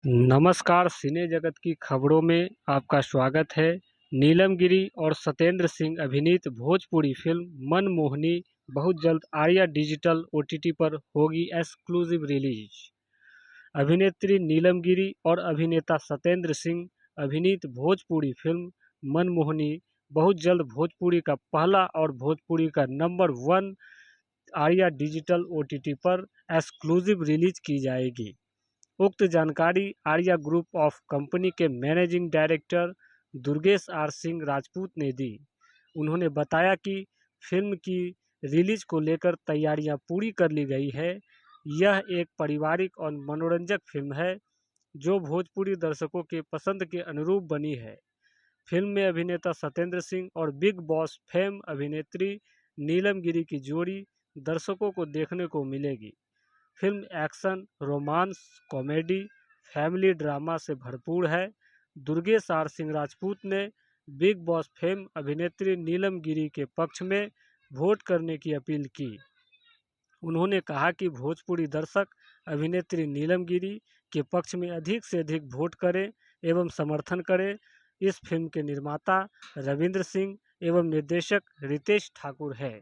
नमस्कार, सिने जगत की खबरों में आपका स्वागत है। नीलम गिरी और सत्येंद्र सिंह अभिनीत भोजपुरी फिल्म मनमोहिनी बहुत जल्द आर्या डिजिटल ओटीटी पर होगी एक्सक्लूसिव रिलीज। अभिनेत्री नीलम गिरी और अभिनेता सत्येंद्र सिंह अभिनीत भोजपुरी फिल्म मनमोहिनी बहुत जल्द भोजपुरी का पहला और भोजपुरी का नंबर 1 आर्या डिजिटल ओटीटी पर एक्सक्लूसिव रिलीज की जाएगी। उक्त जानकारी आर्या ग्रुप ऑफ कंपनी के managing director Durgesh R Singh Rajput ने दी। उन्होंने बताया कि फिल्म की रिलीज को लेकर तैयारियां पूरी कर ली गई है। यह एक पारिवारिक और मनोरंजक फिल्म है जो भोजपुरी दर्शकों के पसंद के अनुरूप बनी है। फिल्म में अभिनेता सत्येंद्र सिंह और बिग बॉस फेम अभिनेत्री नीलम गिरी की जोड़ी दर्शकों को देखने को मिलेगी। Film action, romance, comedy, family drama से भरपूर है। दुर्गेश आर सिंह राजपूत ने बिग बॉस फेम अभिनेत्री नीलम गिरी के पक्ष में वोट करने की अपील की। उन्होंने कहा कि भोजपुरी दर्शक अभिनेत्री नीलम गिरी के पक्ष में अधिक से अधिक वोट करें एवं समर्थन करें। इस फिल्म के निर्माता रविंद्र सिंह एवं निर्देशक रितेश ठाकुर है।